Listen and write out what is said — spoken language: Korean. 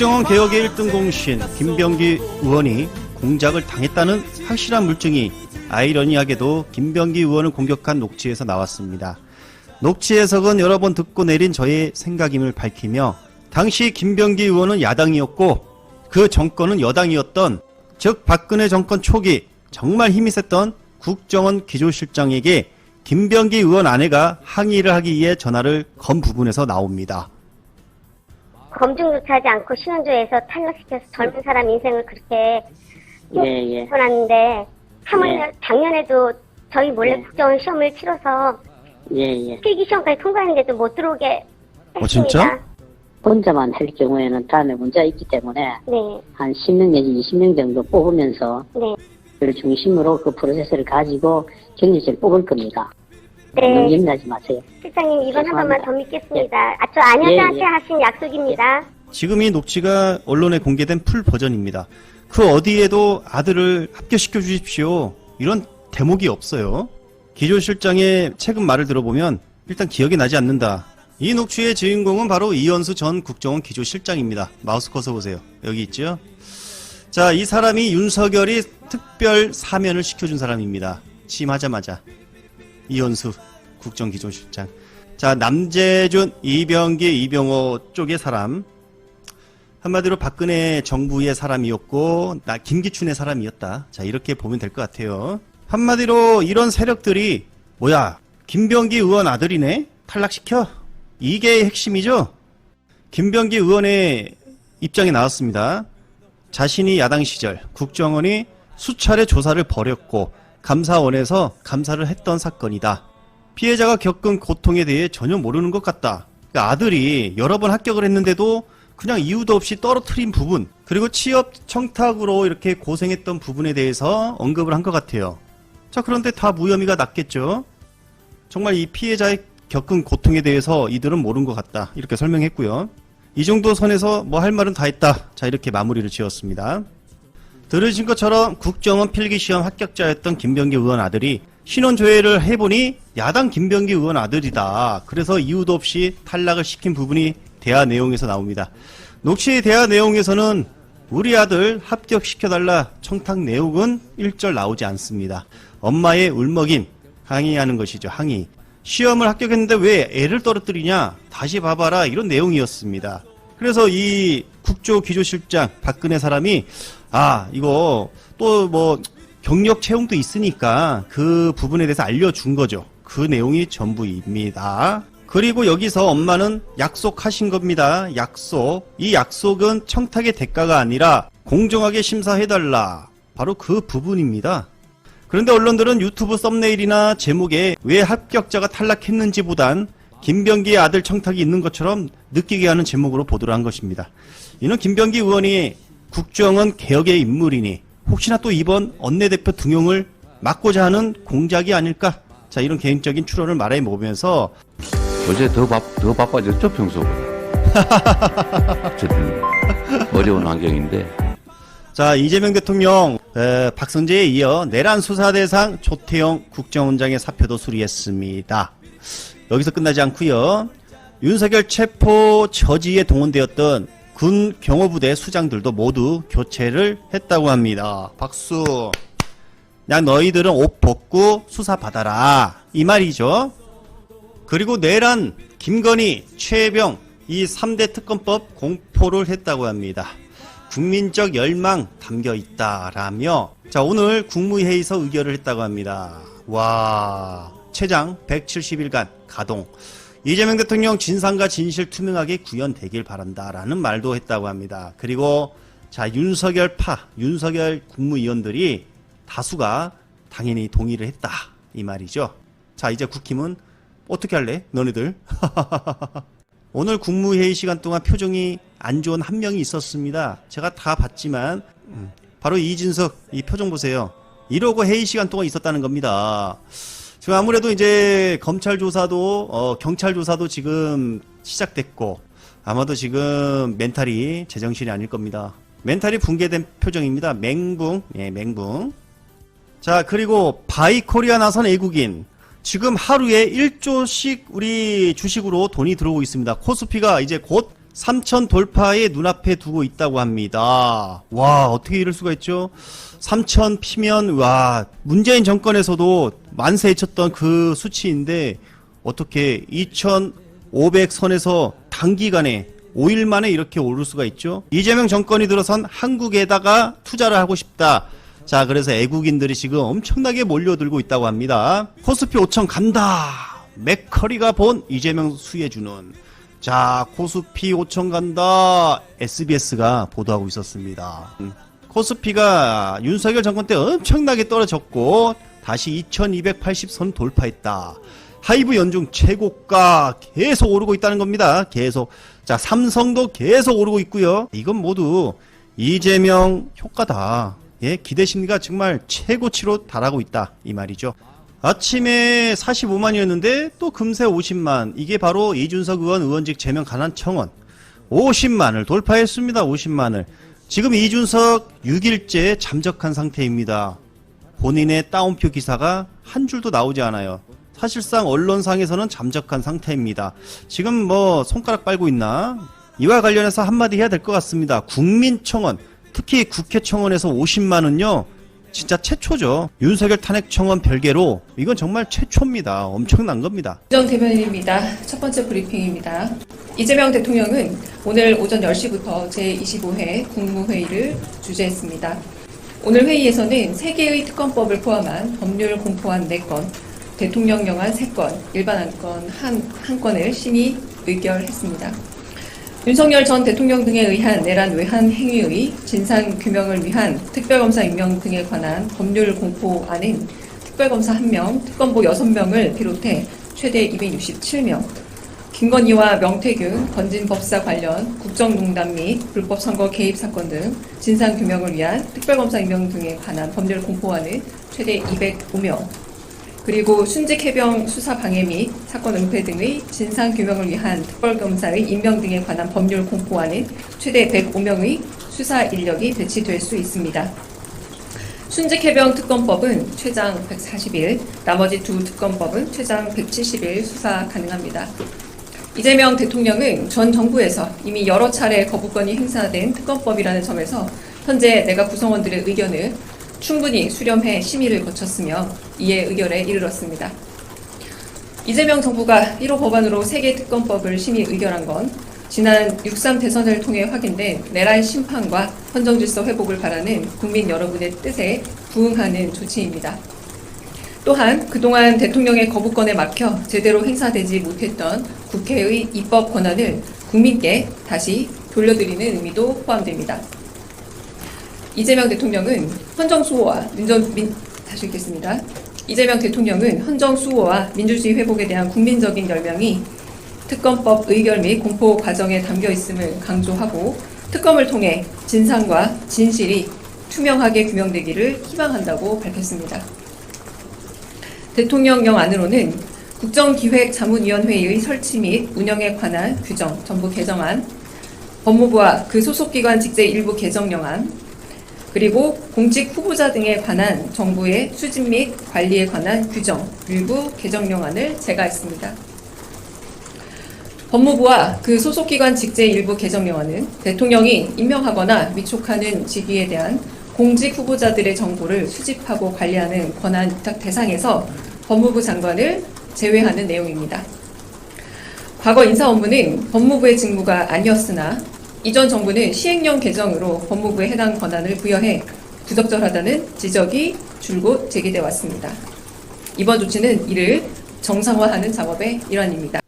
국정원 개혁의 1등 공신 김병기 의원이 공작을 당했다는 확실한 물증이 아이러니하게도 김병기 의원을 공격한 녹취에서 나왔습니다. 녹취 해석은 여러 번 듣고 내린 저의 생각임을 밝히며 당시 김병기 의원은 야당이었고 그 정권은 여당이었던, 즉 박근혜 정권 초기 정말 힘이 셌던 국정원 기조실장에게 김병기 의원 아내가 항의를 하기 위해 전화를 건 부분에서 나옵니다. 검증조차 하지 않고 신원조에서 탈락시켜서 젊은 사람 인생을 그렇게 해놨는데 3월 작년에도 저희 몰래 국정원 시험을 치러서 필기시험까지 통과했는데도 못 들어오게 했습니다. 진짜? 혼자만 할 경우에는 다음에 문제가 있기 때문에 한 10명 내지 20명 정도 뽑으면서 그를 중심으로 그 프로세스를 가지고 경력직을 뽑을 겁니다. 너무 염려하지 마세요. 실장님, 이번 한 번만 더 믿겠습니다. 저 아내한테 하신 약속입니다. 지금 이 녹취가 언론에 공개된 풀 버전입니다. 그 어디에도 아들을 합격시켜 주십시오, 이런 대목이 없어요. 기조실장의 최근 말을 들어보면 일단 기억이 나지 않는다. 이 녹취의 주인공은 바로 이현수 전 국정원 기조실장입니다. 마우스 커서 보세요. 여기 있죠? 자, 이 사람이 윤석열이 특별 사면을 시켜준 사람입니다. 취임하자마자. 이현수 국정기조실장. 자, 남재준, 이병기, 이병호 쪽의 사람. 한마디로 박근혜 정부의 사람이었고 김기춘의 사람이었다. 자, 이렇게 보면 될 것 같아요. 한마디로 이런 세력들이 뭐야, 김병기 의원 아들이네? 탈락시켜? 이게 핵심이죠? 김병기 의원의 입장이 나왔습니다. 자신이 야당 시절 국정원이 수차례 조사를 벌였고 감사원에서 감사를 했던 사건이다. 피해자가 겪은 고통에 대해 전혀 모르는 것 같다. 그러니까 아들이 여러 번 합격을 했는데도 그냥 이유도 없이 떨어뜨린 부분, 그리고 취업 청탁으로 이렇게 고생했던 부분에 대해서 언급을 한 것 같아요. 자, 그런데 다 무혐의가 났겠죠? 정말 이 피해자의 겪은 고통에 대해서 이들은 모르는 것 같다, 이렇게 설명했고요. 이 정도 선에서 뭐 할 말은 다 했다. 자, 이렇게 마무리를 지었습니다. 들으신 것처럼 국정원 필기시험 합격자였던 김병기 의원 아들이 신원조회를 해보니 야당 김병기 의원 아들이다. 그래서 이유도 없이 탈락을 시킨 부분이 대화 내용에서 나옵니다. 녹취의 대화 내용에서는 우리 아들 합격시켜달라 청탁 내용은 1절 나오지 않습니다. 엄마의 울먹임, 항의하는 것이죠. 항의. 시험을 합격했는데 왜 애를 떨어뜨리냐, 다시 봐봐라, 이런 내용이었습니다. 그래서 이 국조기조실장 박근혜 사람이 이거 또 뭐 경력 채용도 있으니까 그 부분에 대해서 알려준 거죠. 그 내용이 전부입니다. 그리고 여기서 엄마는 약속하신 겁니다. 약속. 이 약속은 청탁의 대가가 아니라 공정하게 심사해달라. 바로 그 부분입니다. 그런데 언론들은 유튜브 썸네일이나 제목에 왜 합격자가 탈락했는지보단 김병기의 아들 청탁이 있는 것처럼 느끼게 하는 제목으로 보도를 한 것입니다. 이는 김병기 의원이 국정원 개혁의 인물이니 혹시나 또 이번 원내대표 등용을 막고자 하는 공작이 아닐까? 자, 이런 개인적인 추론을 말해 보면서 어제 더 바빠졌죠, 평소보다. 어쨌든 어려운 환경인데. 자, 이재명 대통령 박성재에 이어 내란 수사 대상 조태영 국정원장의 사표도 수리했습니다. 여기서 끝나지 않고요. 윤석열 체포 저지에 동원되었던 군 경호부대 수장들도 모두 교체를 했다고 합니다. 박수. 그냥 너희들은 옷 벗고 수사 받아라, 이 말이죠. 그리고 내란, 김건희, 최병 이 3대 특검법 공포를 했다고 합니다. 국민적 열망 담겨 있다라며, 자, 오늘 국무회의에서 의결을 했다고 합니다. 와, 최장 170일간 가동. 이재명 대통령 진상과 진실 투명하게 구현되길 바란다라는 말도 했다고 합니다. 그리고 자, 윤석열 국무위원들이 다수가 당연히 동의를 했다, 이 말이죠. 자, 이제 국힘은 어떻게 할래? 너네들. 오늘 국무회의 시간 동안 표정이 안 좋은 한 명이 있었습니다. 제가 다 봤지만 바로 이진석, 이 표정 보세요. 이러고 회의 시간 동안 있었다는 겁니다. 지금 아무래도 이제 검찰 조사도 경찰 조사도 지금 시작됐고 아마도 지금 멘탈이 제정신이 아닐 겁니다. 멘탈이 붕괴된 표정입니다. 맹붕. 예, 맹붕. 자, 그리고 바이코리아 나선 외국인. 지금 하루에 1조씩 우리 주식으로 돈이 들어오고 있습니다. 코스피가 이제 곧 3천 돌파에 눈앞에 두고 있다고 합니다. 와, 어떻게 이럴 수가 있죠? 3천 피면, 와, 문재인 정권에서도 만세했쳤던 그 수치인데, 어떻게 2,500선에서 단기간에 5일 만에 이렇게 오를 수가 있죠? 이재명 정권이 들어선 한국에다가 투자를 하고 싶다. 자, 그래서 애국인들이 지금 엄청나게 몰려들고 있다고 합니다. 코스피 5천 간다. 맥커리가 본 이재명 수혜주는. 자, 코스피 5천 간다. SBS가 보도하고 있었습니다. 코스피가 윤석열 정권 때 엄청나게 떨어졌고 다시 2280선 돌파했다. 하이브 연중 최고가 계속 오르고 있다는 겁니다. 계속. 자, 삼성도 계속 오르고 있고요. 이건 모두 이재명 효과다. 예, 기대 심리가 정말 최고치로 달하고 있다 이 말이죠. 아침에 45만이었는데 또 금세 50만. 이게 바로 이준석 의원 의원직 제명 가난 청원. 50만을 돌파했습니다. 50만을. 지금 이준석 6일째 잠적한 상태입니다. 본인의 따옴표 기사가 한 줄도 나오지 않아요. 사실상 언론상에서는 잠적한 상태입니다. 지금 뭐 손가락 빨고 있나? 이와 관련해서 한마디 해야 될 것 같습니다. 국민청원, 특히 국회청원에서 50만은요. 진짜 최초죠. 윤석열 탄핵 청원 별개로 이건 정말 최초입니다. 엄청난 겁니다. 정 대변인입니다. 첫 번째 브리핑입니다. 이재명 대통령은 오늘 오전 10시부터 제25회 국무회의를 주재했습니다. 오늘 회의에서는 3개의 특검법을 포함한 법률 공포안 4건, 대통령령안 3건, 일반 안건 1건을 심의 의결했습니다. 윤석열 전 대통령 등에 의한 내란 외환 행위의 진상 규명을 위한 특별검사 임명 등에 관한 법률 공포안은 특별검사 1명, 특검보 6명을 비롯해 최대 267명, 김건희와 명태균, 건진법사 관련 국정농단 및 불법 선거 개입 사건 등 진상 규명을 위한 특별검사 임명 등에 관한 법률 공포안은 최대 205명, 그리고 순직 해병 수사 방해 및 사건 은폐 등의 진상 규명을 위한 특별검사의 임명 등에 관한 법률 공포안은 최대 105명의 수사 인력이 배치될 수 있습니다. 순직 해병 특검법은 최장 140일, 나머지 두 특검법은 최장 170일 수사 가능합니다. 이재명 대통령은 전 정부에서 이미 여러 차례 거부권이 행사된 특검법이라는 점에서 현재 내각 구성원들의 의견을 충분히 수렴해 심의를 거쳤으며 이에 의결에 이르렀습니다. 이재명 정부가 1호 법안으로 3개 특검법을 심의 의결한 건 지난 6.3 대선을 통해 확인된 내란 심판과 헌정질서 회복을 바라는 국민 여러분의 뜻에 부응하는 조치입니다. 또한 그동안 대통령의 거부권에 막혀 제대로 행사되지 못했던 국회의 입법 권한을 국민께 다시 돌려드리는 의미도 포함됩니다. 이재명 대통령은 이재명 대통령은 헌정 수호와 민주주의 회복에 대한 국민적인 열명이 특검법 의결 및 공포 과정에 담겨 있음을 강조하고 특검을 통해 진상과 진실이 투명하게 규명되기를 희망한다고 밝혔습니다. 대통령령 안으로는 국정기획자문위원회의 설치 및 운영에 관한 규정 전부 개정안, 법무부와 그 소속기관 직제 일부 개정령안, 그리고 공직 후보자 등에 관한 정부의 수집 및 관리에 관한 규정 일부 개정령안을 제가했습니다. 법무부와 그 소속기관 직제 일부 개정령안은 대통령이 임명하거나 위촉하는 직위에 대한 공직 후보자들의 정보를 수집하고 관리하는 권한 위탁 대상에서 법무부 장관을 제외하는 내용입니다. 과거 인사업무는 법무부의 직무가 아니었으나 이전 정부는 시행령 개정으로 법무부에 해당 권한을 부여해 부적절하다는 지적이 줄곧 제기돼 왔습니다. 이번 조치는 이를 정상화하는 작업의 일환입니다.